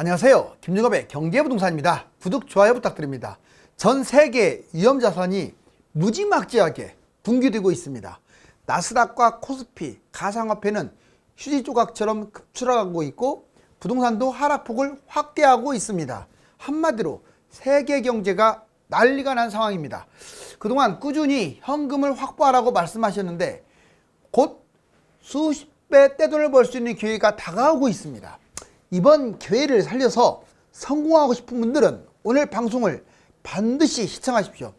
안녕하세요. 김영업의 경제부동산입니다. 구독, 좋아요 부탁드립니다. 전 세계 위험자산이 무지막지하게 붕괴되고 있습니다. 나스닥과 코스피, 가상화폐는 휴지 조각처럼 급추락하고 있고 부동산도 하락폭을 확대하고 있습니다. 한마디로 세계 경제가 난리가 난 상황입니다. 그동안 꾸준히 현금을 확보하라고 말씀하셨는데 곧 수십 배 떼돈을 벌 수 있는 기회가 다가오고 있습니다. 이번 기회를 살려서 성공하고 싶은 분들은 오늘 방송을 반드시 시청하십시오.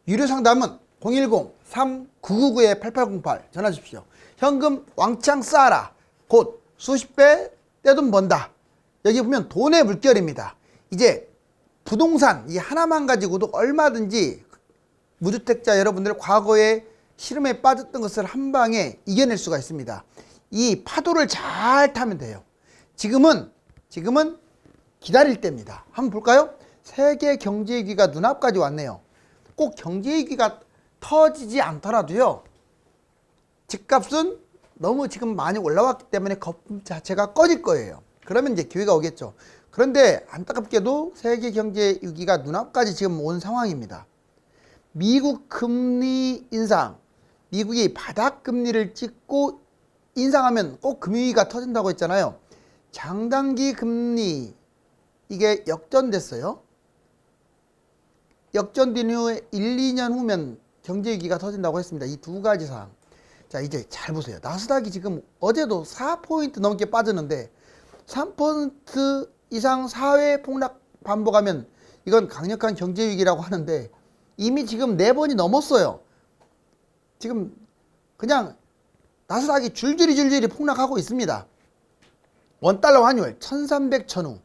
유료 상담은 010-3999-8808 전화 주십시오. 현금 왕창 쌓아라. 곧 수십 배 떼돈 번다. 여기 보면 돈의 물결입니다. 이제 부동산 이 하나만 가지고도 얼마든지 무주택자 여러분들 과거에 시름에 빠졌던 것을 한 방에 이겨낼 수가 있습니다. 이 파도를 잘 타면 돼요. 지금은 기다릴 때입니다. 한번 볼까요? 세계 경제위기가 눈앞까지 왔네요. 꼭 경제위기가 터지지 않더라도요. 집값은 너무 지금 많이 올라왔기 때문에 거품 자체가 꺼질 거예요. 그러면 이제 기회가 오겠죠. 그런데 안타깝게도 세계 경제위기가 눈앞까지 지금 온 상황입니다. 미국 금리 인상, 미국이 바닥금리를 찍고 인상하면 꼭 금융위기가 터진다고 했잖아요. 장단기 금리 이게 역전됐어요. 역전된 후에 1, 2년 후면 경제위기가 터진다고 했습니다. 이 두 가지 사항. 자, 이제 잘 보세요. 나스닥이 지금 어제도 4포인트 넘게 빠졌는데 3% 이상 사회 폭락 반복하면 이건 강력한 경제위기라고 하는데 이미 지금 4번이 넘었어요. 지금 그냥 나스닥이 줄줄이 폭락하고 있습니다. 원달러 환율 1300 전후,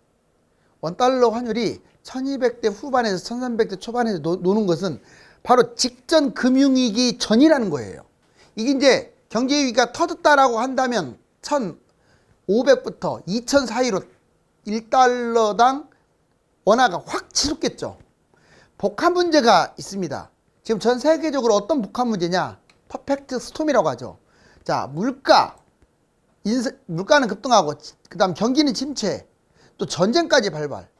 원달러 환율이 1200대 후반에서 1300대 초반에서 노는 것은 바로 직전 금융위기 전이라는 거예요. 이게 이제 경제위기가 터졌다라고 한다면 1500부터 2000 사이로 1달러당 원화가 확 치솟겠죠. 복합 문제가 있습니다. 지금 전 세계적으로 어떤 복합 문제냐? 퍼펙트 스톰이라고 하죠. 자, 물가는 급등하고 그 다음 경기는 침체, 또 전쟁까지 발발,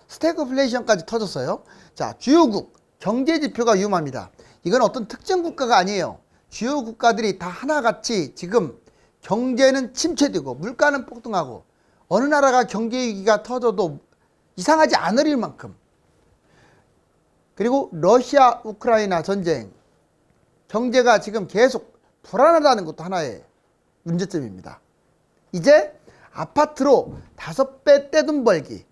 스태그플레이션까지 터졌어요. 자, 주요국 경제지표가 위험합니다. 이건 어떤 특정 국가가 아니에요. 주요 국가들이 다 하나같이 지금 경제는 침체되고 물가는 폭등하고 어느 나라가 경제위기가 터져도 이상하지 않을 만큼, 그리고 러시아 우크라이나 전쟁, 경제가 지금 계속 불안하다는 것도 하나의 문제점입니다. 이제 아파트로 5배 떼돈 벌기.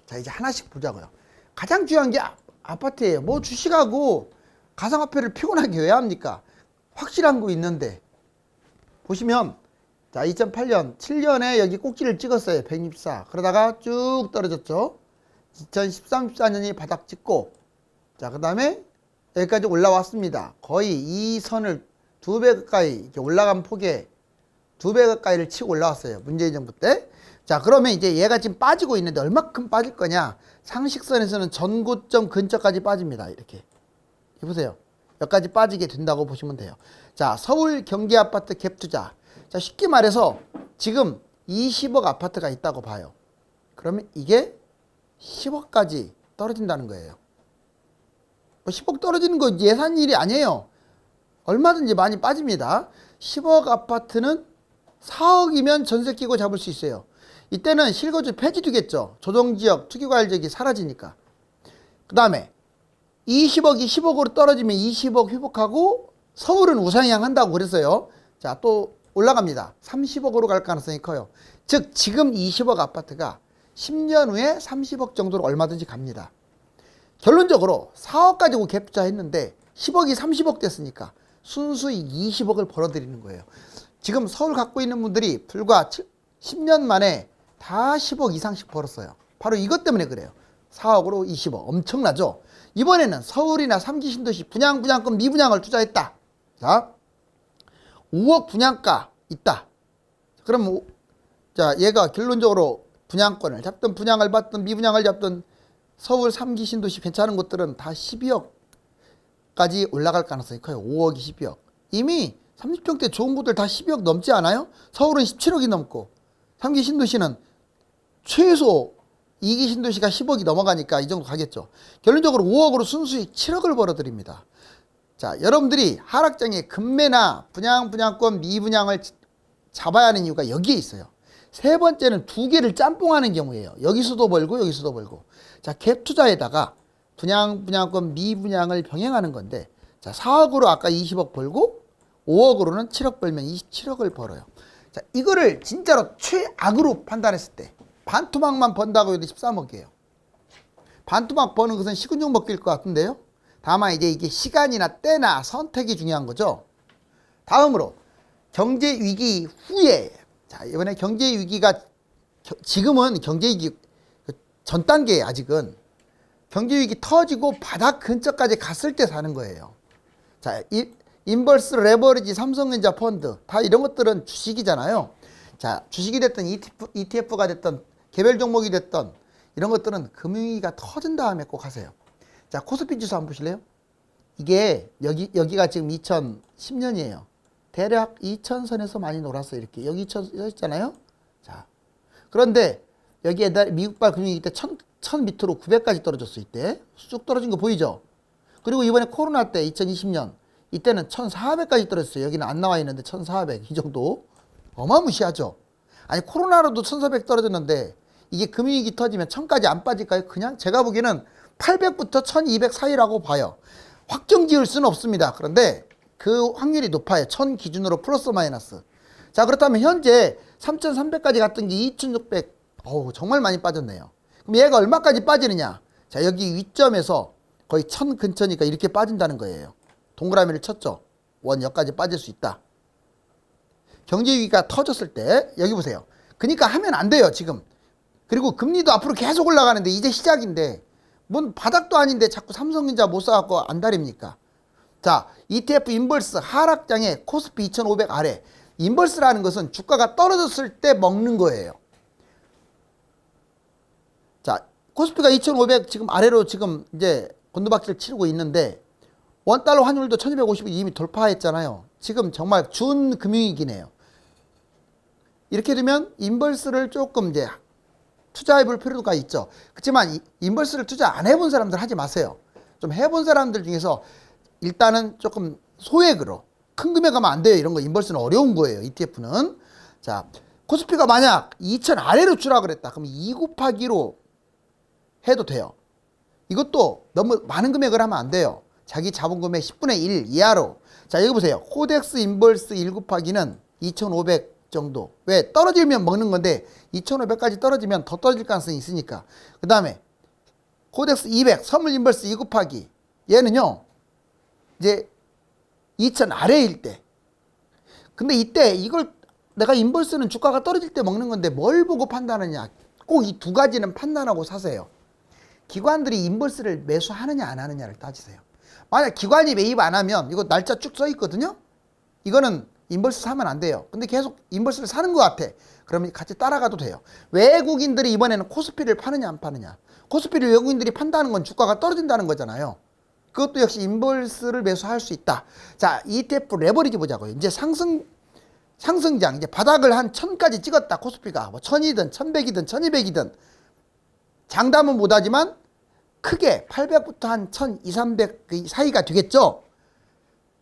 자, 이제 하나씩 보자고요. 가장 중요한 게 아파트예요. 뭐 주식하고 가상화폐를 피곤하게 왜 합니까? 확실한 거 있는데. 보시면 자, 2008년 7년에 여기 꼭지를 찍었어요. 164. 그러다가 쭉 떨어졌죠. 2013, 14년이 바닥 찍고, 자, 그 다음에 여기까지 올라왔습니다. 거의 이 선을 2배 가까이 이렇게 올라간 폭에 2배 가까이를 치고 올라왔어요. 문재인 정부 때. 자, 그러면 이제 얘가 지금 빠지고 있는데 얼마큼 빠질 거냐? 상식선에서는 전고점 근처까지 빠집니다. 이렇게. 보세요. 여기까지 빠지게 된다고 보시면 돼요. 자, 서울 경기아파트 갭투자. 자, 쉽게 말해서 지금 20억 아파트가 있다고 봐요. 그러면 이게 10억까지 떨어진다는 거예요. 10억 떨어지는 거 예산 일이 아니에요. 얼마든지 많이 빠집니다. 10억 아파트는 4억이면 전세 끼고 잡을 수 있어요. 이때는 실거주 폐지되겠죠. 조정지역, 투기과열지역이 사라지니까. 그 다음에 20억이 10억으로 떨어지면 20억 회복하고 서울은 우상향한다고 그랬어요. 자, 또 올라갑니다. 30억으로 갈 가능성이 커요. 즉 지금 20억 아파트가 10년 후에 30억 정도로 얼마든지 갑니다. 결론적으로 4억 가지고 갭 투자했는데 10억이 30억 됐으니까 순수익 20억을 벌어들이는 거예요. 지금 서울 갖고 있는 분들이 불과 10년 만에 다 10억 이상씩 벌었어요. 바로 이것 때문에 그래요. 4억으로 20억. 엄청나죠? 이번에는 서울이나 3기 신도시 분양권 미분양을 투자했다. 자, 5억 분양가 있다. 그럼 자, 얘가 결론적으로 분양권을 잡든 분양을 받든 미분양을 잡든 서울 3기 신도시 괜찮은 곳들은 다 12억까지 올라갈 가능성이 커요. 5억이 12억. 이미 30평대 좋은 곳들 다 12억 넘지 않아요? 서울은 17억이 넘고 3기 신도시는 최소 이기 신도시가 10억이 넘어가니까 이 정도 가겠죠. 결론적으로 5억으로 순수익 7억을 벌어들입니다. 자, 여러분들이 하락장에 금매나 분양권 미분양을 잡아야 하는 이유가 여기에 있어요. 세 번째는 두 개를 짬뽕하는 경우예요. 여기서도 벌고 여기서도 벌고. 자, 갭 투자에다가 분양권 미분양을 병행하는 건데, 자, 4억으로 아까 20억 벌고 5억으로는 7억 벌면 27억을 벌어요. 자, 이거를 진짜로 최악으로 판단했을 때 반토막만 번다고 해도 13억이에요. 반토막 버는 것은 식은죽 먹기일 것 같은데요. 다만 이제 이게 시간이나 때나 선택이 중요한 거죠. 다음으로 경제 위기 후에, 자, 이번에 경제 위기가 지금은 경제 위기 전 단계에 아직은 경제 위기 터지고 바닥 근처까지 갔을 때 사는 거예요. 자, 인버스 레버리지, 삼성전자 펀드 다 이런 것들은 주식이잖아요. 자, 주식이 됐든 ETF가 됐든 개별 종목이 됐든 이런 것들은 금융위기가 터진 다음에 꼭 하세요. 자, 코스피 지수 한번 보실래요? 이게 여기가 지금 2010년이에요. 대략 2000선에서 많이 놀았어요. 이렇게 여기 2000 있잖아요. 자, 그런데 여기 옛날 미국발 금융위기 때 1000 밑으로 900까지 떨어졌어. 이때 쑥 떨어진 거 보이죠? 그리고 이번에 코로나 때 2020년 이때는 1400까지 떨어졌어요. 여기는 안 나와 있는데 1400 이 정도 어마무시하죠. 아니 코로나로도 1400 떨어졌는데 이게 금융위기 터지면 1000까지 안 빠질까요? 그냥 제가 보기에는 800부터 1200 사이라고 봐요. 확정 지을 수는 없습니다. 그런데 그 확률이 높아요. 1000 기준으로 플러스 마이너스. 자, 그렇다면 현재 3300까지 갔던 게 2600. 어우, 정말 많이 빠졌네요. 그럼 얘가 얼마까지 빠지느냐? 자, 여기 위점에서 거의 1000 근처니까 이렇게 빠진다는 거예요. 동그라미를 쳤죠. 원 여기까지 빠질 수 있다. 경제위기가 터졌을 때 여기 보세요. 그러니까 하면 안 돼요, 지금. 그리고 금리도 앞으로 계속 올라가는데 이제 시작인데 뭔 바닥도 아닌데 자꾸 삼성전자 못 사갖고 안달입니까? 자, ETF 인버스 하락장에 코스피 2500 아래. 인버스라는 것은 주가가 떨어졌을 때 먹는 거예요. 자, 코스피가 2500 지금 아래로 지금 이제 곤두박질 치르고 있는데 원달러 환율도 1250을 이미 돌파했잖아요. 지금 정말 준 금융위기네요. 이렇게 되면 인버스를 조금 이제 투자해 볼 필요가 있죠. 그렇지만 인버스를 투자 안 해본 사람들 하지 마세요. 좀 해본 사람들 중에서 일단은 조금 소액으로 큰 금액 하면 안 돼요. 이런 거 인버스는 어려운 거예요. ETF는. 자, 코스피가 만약 2000 아래로 추락을 그랬다. 그럼 2 곱하기로 해도 돼요. 이것도 너무 많은 금액을 하면 안 돼요. 자기 자본금의 10분의 1 이하로. 자, 여기 보세요. 코덱스 인버스 1 곱하기는 2500 정도. 왜? 떨어지면 먹는 건데 2500까지 떨어지면 더 떨어질 가능성이 있으니까. 그 다음에 코덱스 200 선물 인버스 2 곱하기 얘는요 이제 2000 아래일 때. 근데 이때 이걸 내가 인버스는 주가가 떨어질 때 먹는 건데 뭘 보고 판단하느냐. 꼭 이 두 가지는 판단하고 사세요. 기관들이 인버스를 매수하느냐 안 하느냐를 따지세요. 만약 기관이 매입 안 하면 이거 날짜 쭉 써 있거든요. 이거는 인버스 사면 안 돼요. 근데 계속 인버스를 사는 것 같아. 그러면 같이 따라가도 돼요. 외국인들이 이번에는 코스피를 파느냐 안 파느냐. 코스피를 외국인들이 판다는 건 주가가 떨어진다는 거잖아요. 그것도 역시 인버스를 매수할 수 있다. 자, ETF 레버리지 보자고요. 이제 상승장 이제 바닥을 한 1000까지 찍었다. 코스피가 뭐 1000이든 1100이든 1200이든 장담은 못하지만 크게 800부터 한 1200, 300 사이가 되겠죠.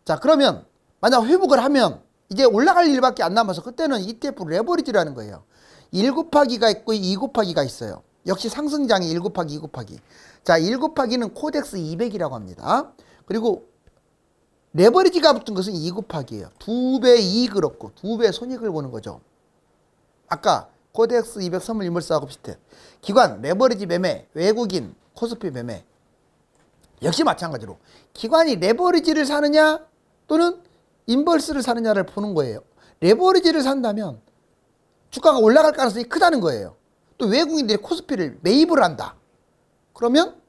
자, 그러면 만약 회복을 하면 이제 올라갈 일밖에 안 남아서 그때는 ETF 레버리지라는 거예요. 1 곱하기가 있고 2 곱하기가 있어요. 역시 상승장이 1 곱하기 2 곱하기. 자, 1 곱하기는 코덱스 200이라고 합니다. 그리고 레버리지가 붙은 것은 2 곱하기예요. 2배 이익을 얻고 2배 손익을 보는 거죠. 아까 코덱스 200 선물 인버스하고 비슷해. 기관 레버리지 매매, 외국인 코스피 매매. 역시 마찬가지로 기관이 레버리지를 사느냐 또는 인버스를 사느냐를 보는 거예요. 레버리지를 산다면 주가가 올라갈 가능성이 크다는 거예요. 또 외국인들이 코스피를 매입을 한다. 그러면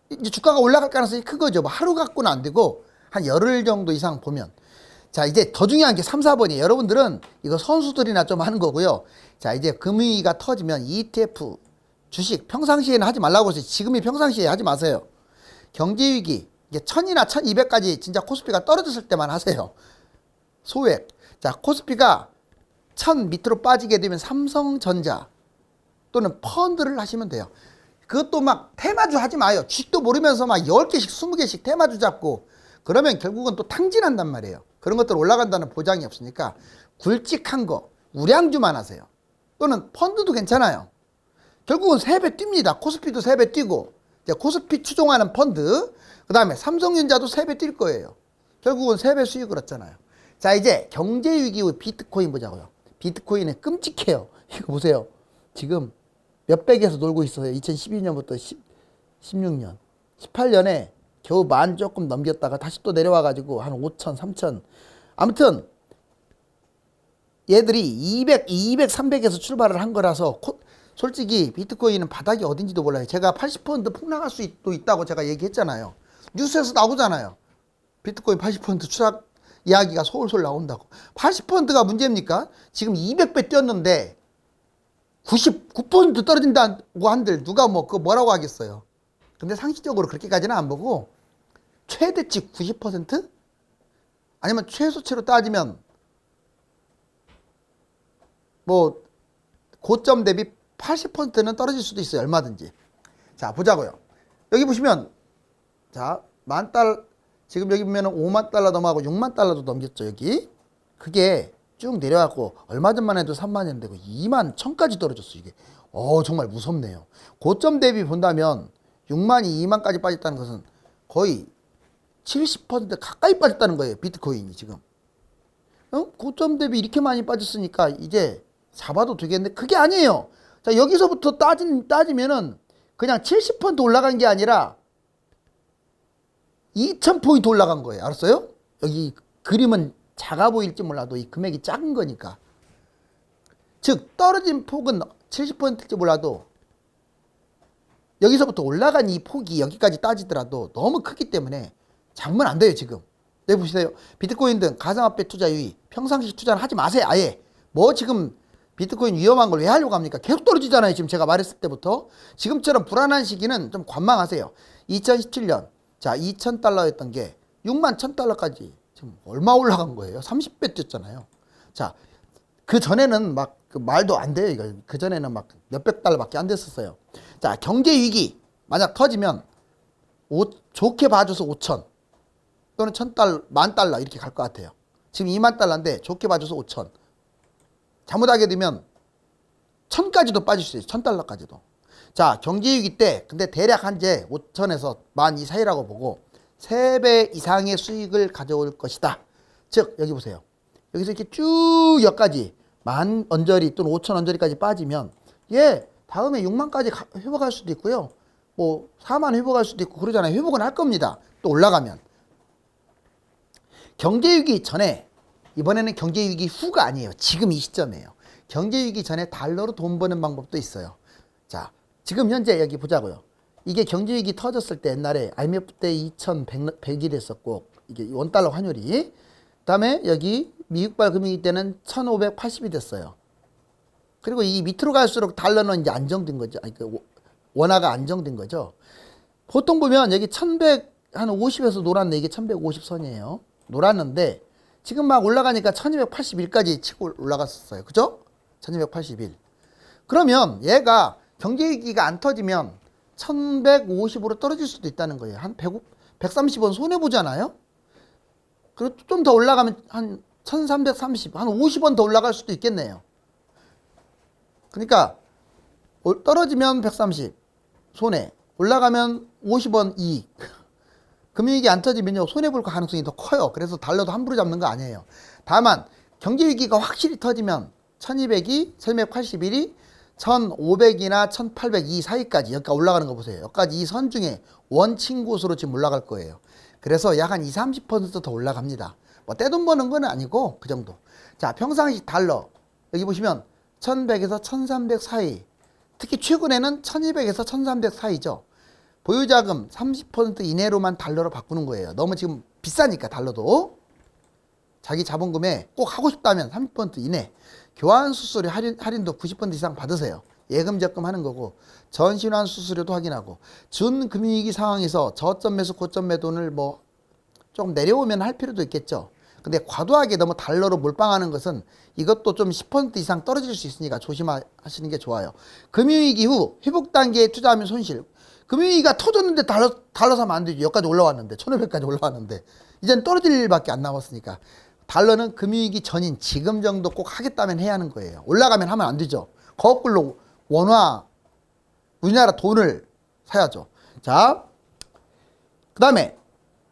이제 주가가 올라갈 가능성이 큰 거죠. 뭐 하루 갖고는 안 되고 한 열흘 정도 이상 보면. 자, 이제 더 중요한 게 3, 4번이에요. 여러분들은 이거 선수들이나 좀 하는 거고요. 자, 이제 금융위기가 터지면 ETF, 주식 평상시에는 하지 말라고 했어요. 지금이 평상시에 하지 마세요. 경제위기 이게 1000이나 1200까지 진짜 코스피가 떨어졌을 때만 하세요. 소액. 자, 코스피가 1000 밑으로 빠지게 되면 삼성전자 또는 펀드를 하시면 돼요. 그것도 막 테마주 하지 마요. 주식도 모르면서 막 10개씩 20개씩 테마주 잡고 그러면 결국은 또 탕진한단 말이에요. 그런 것들 올라간다는 보장이 없으니까 굵직한 거 우량주만 하세요. 또는 펀드도 괜찮아요. 결국은 3배 뜁니다. 코스피도 3배 뛰고 이제 코스피 추종하는 펀드, 그 다음에 삼성전자도 3배 뛸 거예요. 결국은 3배 수익을 얻잖아요. 자, 이제 경제위기 후 비트코인 보자고요. 비트코인은 끔찍해요. 이거 보세요. 지금 몇백에서 놀고 있어요. 2012년부터 16년. 18년에 겨우 만 조금 넘겼다가 다시 또 내려와가지고 한 5천, 3천. 아무튼 얘들이 200, 300에서 출발을 한 거라서 솔직히 비트코인은 바닥이 어딘지도 몰라요. 제가 80% 폭락할 수도 있다고 제가 얘기했잖아요. 뉴스에서 나오잖아요. 비트코인 80% 추락 이야기가 솔솔 나온다고. 80%가 문제입니까? 지금 200배 뛰었는데 99% 떨어진다고 한들 누가 뭐 그거 뭐라고 하겠어요. 근데 상식적으로 그렇게까지는 안 보고 최대치 90%? 아니면 최소치로 따지면 뭐 고점 대비 80%는 떨어질 수도 있어요. 얼마든지. 자, 보자고요. 여기 보시면 자, $10,000 지금 여기 보면 $50,000 넘어가고 $60,000도 넘겼죠. 여기. 그게 쭉 내려갖고 얼마 전만 해도 30,000원 되고 21,000까지 떨어졌어. 이게 정말 무섭네요. 고점 대비 본다면 60,000이 20,000까지 빠졌다는 것은 거의 70% 가까이 빠졌다는 거예요. 비트코인이 지금. 고점 대비 이렇게 많이 빠졌으니까 이제 잡아도 되겠는데 그게 아니에요. 자, 여기서부터 따지면은 그냥 70% 올라간 게 아니라 2,000포인트 올라간 거예요. 알았어요? 여기 그림은 작아 보일지 몰라도 이 금액이 작은 거니까. 즉 떨어진 폭은 70%일지 몰라도 여기서부터 올라간 이 폭이 여기까지 따지더라도 너무 크기 때문에 잡으면 안 돼요. 지금 여기 보세요. 비트코인 등 가상화폐 투자 유의 평상시 투자는 하지 마세요. 아예. 뭐 지금 비트코인 위험한 걸 왜 하려고 합니까? 계속 떨어지잖아요. 지금 제가 말했을 때부터. 지금처럼 불안한 시기는 좀 관망하세요. 2017년 자, $2,000였던 게 61,000달러까지 지금 얼마 올라간 거예요? 30배 뛰었잖아요. 자, 그 전에는 막 그 말도 안 돼요. 이거 그 전에는 막 몇백 달러밖에 안 됐었어요. 자, 경제 위기 만약 터지면 좋게 봐줘서 5천 또는 1,000달러, $10,000 이렇게 갈 것 같아요. 지금 20,000달러인데 좋게 봐줘서 5천. 잘못하게 되면 1,000까지도 빠질 수 있어요. 1,000달러까지도. 자, 경제위기 때 근데 대략 한제 5천에서 10,000 이 사이라고 보고 3배 이상의 수익을 가져올 것이다. 즉 여기 보세요. 여기서 이렇게 쭉 여기까지 10,000 언저리 또는 5천 언저리까지 빠지면 다음에 60,000까지 회복할 수도 있고요. 뭐 4만 회복할 수도 있고 그러잖아요. 회복은 할 겁니다. 또 올라가면. 경제위기 전에 이번에는 경제위기 후가 아니에요. 지금 이 시점이에요. 경제위기 전에 달러로 돈 버는 방법도 있어요. 자, 지금 현재 여기 보자고요. 이게 경제위기 터졌을 때 옛날에 IMF 때 2,100이 됐었고 이게 $1 환율이. 그다음에 여기 미국발 금융위기 때는 1,580이 됐어요. 그리고 이 밑으로 갈수록 달러는 이제 안정된 거죠. 아니, 그 원화가 안정된 거죠. 보통 보면 여기 1,150에서 놀았네. 이게 1,150선이에요. 놀았는데 지금 막 올라가니까 1,281까지 치고 올라갔었어요. 그죠? 1,281. 그러면 얘가 경제위기가 안 터지면 1,150으로 떨어질 수도 있다는 거예요. 한 130원 손해보잖아요? 그리고 좀 더 올라가면 한 1,330, 한 50원 더 올라갈 수도 있겠네요. 그러니까 떨어지면 130, 손해. 올라가면 50원 이익. 금융위기 안 터지면요, 손해볼 가능성이 더 커요. 그래서 달러도 함부로 잡는 거 아니에요. 다만 경제위기가 확실히 터지면 1,200이, 1,281이 1,500이나 1,800 이 사이까지 여기까지 올라가는 거 보세요. 여기까지 이 선 중에 원친 곳으로 지금 올라갈 거예요. 그래서 약 한 20, 30%더 올라갑니다. 뭐 떼돈 버는 건 아니고 그 정도. 자, 평상시 달러 여기 보시면 1,100에서 1,300 사이. 특히 최근에는 1,200에서 1,300 사이죠. 보유자금 30% 이내로만 달러로 바꾸는 거예요. 너무 지금 비싸니까 달러도. 자기 자본금에 꼭 하고 싶다면 30% 이내. 교환 수수료 할인도 90% 이상 받으세요. 예금 적금 하는 거고 전신환 수수료도 확인하고 준금융위기 상황에서 저점 매수 고점 매도를 뭐 조금 내려오면 할 필요도 있겠죠. 근데 과도하게 너무 달러로 몰빵하는 것은 이것도 좀 10% 이상 떨어질 수 있으니까 조심하시는 게 좋아요. 금융위기 후 회복 단계에 투자하면 손실. 금융위기가 터졌는데 달러 사면 안 되죠. 여기까지 올라왔는데 1500까지 올라왔는데 이제는 떨어질 일밖에 안 남았으니까 달러는 금융위기 전인 지금 정도 꼭 하겠다면 해야 하는 거예요. 올라가면 하면 안 되죠. 거꾸로 원화 우리나라 돈을 사야죠. 자, 그 다음에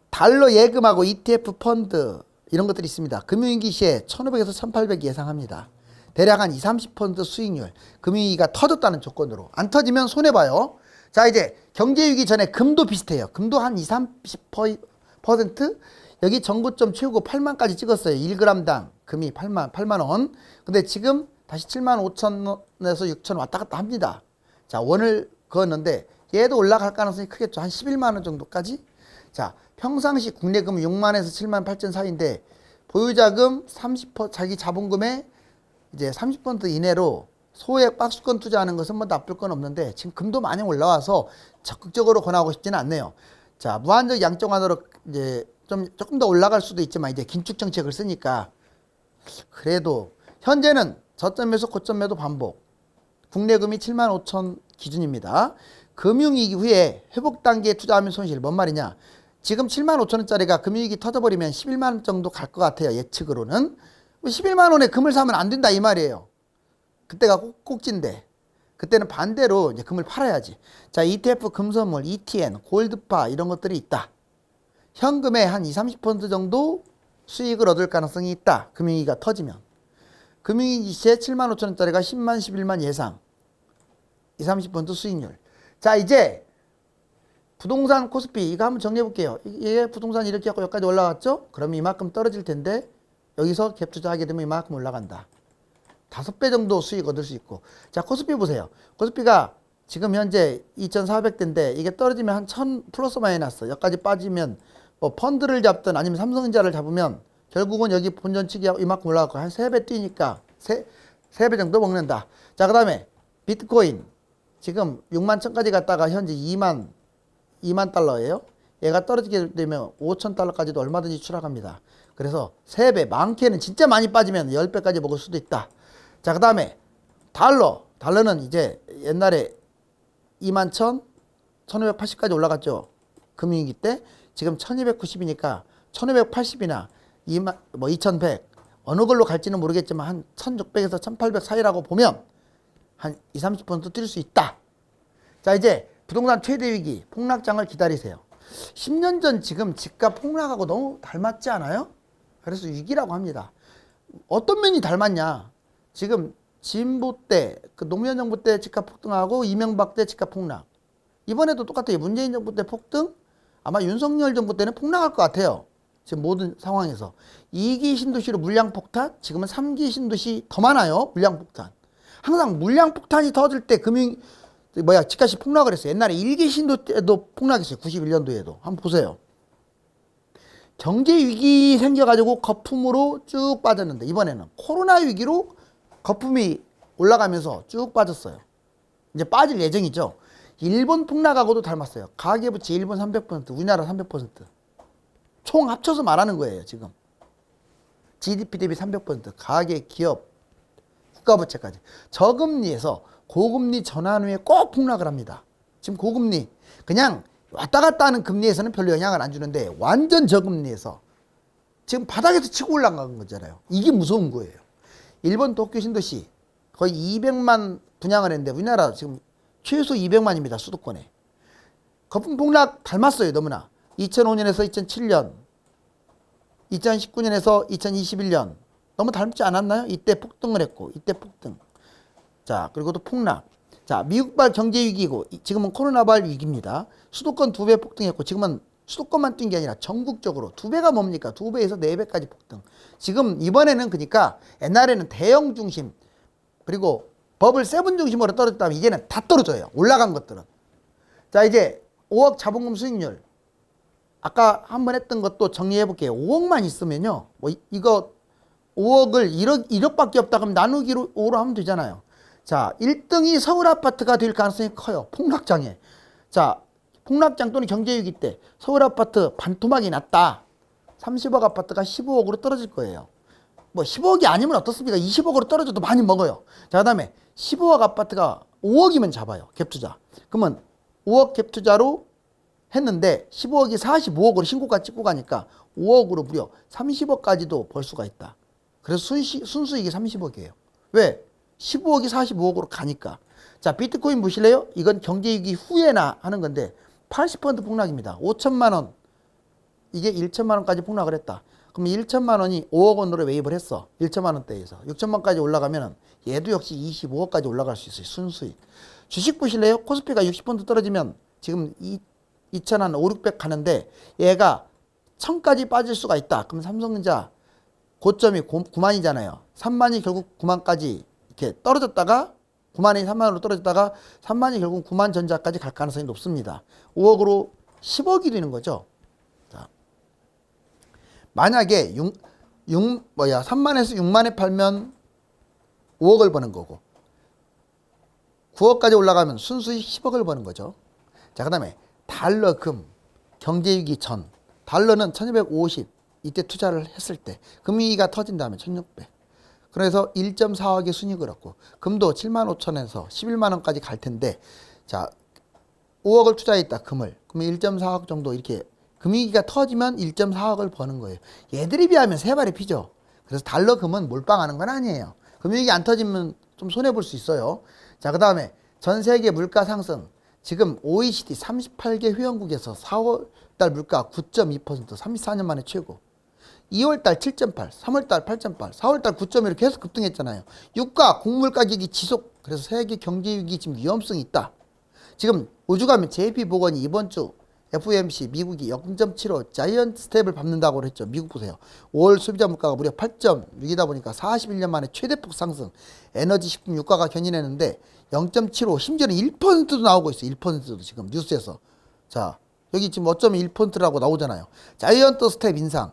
달러 예금하고 ETF 펀드 이런 것들이 있습니다. 금융위기 시에 1500에서 1800 예상합니다. 대략 한 20, 30% 수익률. 금융위기가 터졌다는 조건으로. 안 터지면 손해봐요. 자, 이제 경제위기 전에 금도 비슷해요. 금도 한 20, 30%? 여기 전고점 채우고 8만까지 찍었어요. 1g당 금이 8만 원. 근데 지금 다시 7만 5천에서 6천 왔다 갔다 합니다. 자, 원을 그었는데 얘도 올라갈 가능성이 크겠죠. 한 11만 원 정도까지. 자, 평상시 국내금 6만에서 7만 8천 사이인데 보유자금 30% 자기 자본금의 이제 30% 이내로 소액 박스권 투자하는 것은 뭐 나쁠 건 없는데 지금 금도 많이 올라와서 적극적으로 권하고 싶지는 않네요. 자, 무한적 양적 완화로 이제 조금 더 올라갈 수도 있지만 이제 긴축 정책을 쓰니까 그래도 현재는 저점에서 고점에도 반복. 국내금이 7만 5천 기준입니다. 금융위기 후에 회복 단계에 투자하면 손실. 뭔 말이냐? 지금 7만 5천 원짜리가 금융위기 터져버리면 11만 원 정도 갈 것 같아요. 예측으로는. 11만 원에 금을 사면 안 된다 이 말이에요. 그때가 꼭진데 그때는 반대로 이제 금을 팔아야지. 자, ETF 금선물, ETN, 골드파 이런 것들이 있다. 현금의 한 20, 30% 정도 수익을 얻을 가능성이 있다. 금융위기가 터지면. 금융위기 시에 7만 5천 원짜리가 10만, 11만 예상. 20, 30% 수익률. 자, 이제 부동산 코스피 이거 한번 정리해 볼게요. 이게 부동산 이렇게 하고 여기까지 올라갔죠? 그러면 이만큼 떨어질 텐데 여기서 갭 투자하게 되면 이만큼 올라간다. 5배 정도 수익 얻을 수 있고. 자, 코스피 보세요. 코스피가 지금 현재 2,400대인데 이게 떨어지면 한 1000 플러스 마이너스 여기까지 빠지면 뭐 펀드를 잡든 아니면 삼성전자를 잡으면 결국은 여기 본전치기 이만큼 올라가고 한 3배 뛰니까 3배 정도 먹는다. 자, 그 다음에 비트코인 지금 6만 천까지 갔다가 현재 2만 달러예요. 얘가 떨어지게 되면 5천 달러까지도 얼마든지 추락합니다. 그래서 3배, 많게는 진짜 많이 빠지면 10배까지 먹을 수도 있다. 자, 그 다음에 달러는 이제 옛날에 2만 1580까지 올라갔죠. 금융위기 때. 지금 1290이니까 1580이나 2100 어느 걸로 갈지는 모르겠지만 한 1600에서 1800 사이라고 보면 한 20, 30% 뛸 수 있다. 자, 이제 부동산 최대 위기 폭락장을 기다리세요. 10년 전 지금 집값 폭락하고 너무 닮았지 않아요? 그래서 위기라고 합니다. 어떤 면이 닮았냐? 지금 진보 때, 그 노무현 정부 때 집값 폭등하고 이명박 때 집값 폭락. 이번에도 똑같아요. 문재인 정부 때 폭등, 아마 윤석열 정부 때는 폭락할 것 같아요. 지금 모든 상황에서. 2기 신도시로 물량 폭탄, 지금은 3기 신도시 더 많아요. 물량 폭탄. 항상 물량 폭탄이 터질 때 집값이 폭락을 했어요. 옛날에 1기 신도 때도 폭락했어요. 91년도에도. 한번 보세요. 경제 위기 생겨가지고 거품으로 쭉 빠졌는데 이번에는 코로나 위기로 거품이 올라가면서 쭉 빠졌어요. 이제 빠질 예정이죠. 일본 폭락하고도 닮았어요. 가계부채 일본 300%, 우리나라 300%. 총 합쳐서 말하는 거예요, 지금. GDP 대비 300%, 가계, 기업, 국가부채까지. 저금리에서 고금리 전환 후에 꼭 폭락을 합니다. 지금 고금리, 그냥 왔다 갔다 하는 금리에서는 별로 영향을 안 주는데 완전 저금리에서 지금 바닥에서 치고 올라간 거잖아요. 이게 무서운 거예요. 일본 도쿄 신도시 거의 200만 분양을 했는데 우리나라 지금 최소 200만입니다. 수도권에. 거품 폭락 닮았어요. 너무나. 2005년에서 2007년, 2019년에서 2021년 너무 닮지 않았나요? 이때 폭등을 했고 이때 폭등. 자, 그리고 또 폭락. 자, 미국발 경제위기고 지금은 코로나발 위기입니다. 수도권 2배 폭등했고 지금은 수도권만 뛴 게 아니라 전국적으로 2배가 뭡니까? 2배에서 4배까지 폭등. 지금 이번에는 그러니까 옛날에는 대형 중심 그리고 버블 세븐 중심으로 떨어졌다면 이제는 다 떨어져요. 올라간 것들은. 자, 이제 5억 자본금 수익률. 아까 한번 했던 것도 정리해 볼게요. 5억만 있으면요. 뭐 이거 5억을 1억밖에 없다 그러면 나누기로 5로 하면 되잖아요. 자, 1등이 서울 아파트가 될 가능성이 커요. 폭락장에. 자, 폭락장 또는 경제위기 때 서울 아파트 반토막이 났다. 30억 아파트가 15억으로 떨어질 거예요. 뭐 15억이 아니면 어떻습니까? 20억으로 떨어져도 많이 먹어요. 자, 그다음에 15억 아파트가 5억이면 잡아요. 갭투자. 그러면 5억 갭투자로 했는데 15억이 45억으로 신고가 찍고 가니까 5억으로 무려 30억까지도 벌 수가 있다. 그래서 순수익이 30억이에요. 왜? 15억이 45억으로 가니까. 자, 비트코인 보실래요? 이건 경제위기 후에나 하는 건데 80% 폭락입니다. 5천만 원. 이게 1천만 원까지 폭락을 했다. 그럼 1천만 원이 5억 원으로 매입을 했어. 1천만 원대에서. 6천만 원까지 올라가면은 얘도 역시 25억까지 올라갈 수 있어요. 순수익. 주식 보실래요? 코스피가 60% 떨어지면 지금 2천 한 5, 600 가는데 얘가 1000까지 빠질 수가 있다. 그럼 삼성전자 고점이 9만이잖아요. 3만이 결국 9만까지 이렇게 떨어졌다가 9만이 3만으로 떨어졌다가 3만이 결국 9만 전자까지 갈 가능성이 높습니다. 5억으로 10억이 되는 거죠. 자, 만약에 3만에서 6만에 팔면 5억을 버는 거고 9억까지 올라가면 순수익 10억을 버는 거죠. 자, 그 다음에 달러 금 경제위기 전 달러는 1250 이때 투자를 했을 때 금위기가 터진 다음에 1600 그래서 1.4억의 순익을 얻고 금도 7만 5천에서 11만 원까지 갈 텐데 자 5억을 투자했다 금을 그러면 1.4억 정도 이렇게 금위기가 터지면 1.4억을 버는 거예요. 얘들에 비하면 세 발이 피죠. 그래서 달러 금은 몰빵하는 건 아니에요. 금위기 안 터지면 좀 손해볼 수 있어요. 자, 그 다음에 전 세계 물가 상승 지금 OECD 38개 회원국에서 4월달 물가 9.2% 34년 만에 최고 2월달 7.8 3월달 8.8 4월달 9.1로 계속 급등했잖아요. 유가 곡물 가격이 지속 그래서 세계 경제위기 지금 위험성이 있다. 지금 오죽하면 JP보건이 이번 주 FOMC 미국이 0.75 자이언트 스텝을 밟는다고 그랬죠. 미국 보세요. 5월 소비자 물가가 무려 8.6이다 보니까 41년 만에 최대폭 상승. 에너지 식품 유가가 견인했는데 0.75 심지어는 1%도 나오고 있어요. 1%도 지금 뉴스에서. 자, 여기 지금 5.1%라고 나오잖아요. 자이언트 스텝 인상.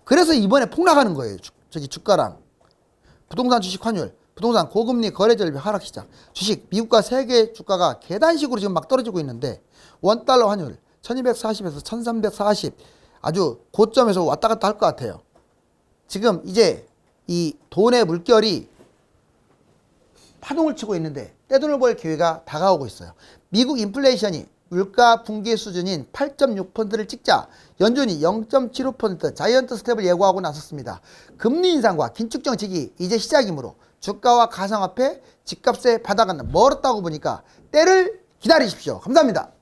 그래서 이번에 폭락하는 거예요. 주가랑. 부동산 주식 환율. 부동산 고금리 거래절벽 하락시장. 주식 미국과 세계 주가가 계단식으로 지금 막 떨어지고 있는데 원달러 환율 1240에서 1340 아주 고점에서 왔다 갔다 할 것 같아요. 지금 이제 이 돈의 물결이 파동을 치고 있는데 떼돈을 벌 기회가 다가오고 있어요. 미국 인플레이션이 물가 붕괴 수준인 8.6%를 찍자 연준이 0.75% 자이언트 스텝을 예고하고 나섰습니다. 금리 인상과 긴축 정책이 이제 시작이므로 주가와 가상화폐, 집값의 바닥은 멀었다고 보니까 때를 기다리십시오. 감사합니다.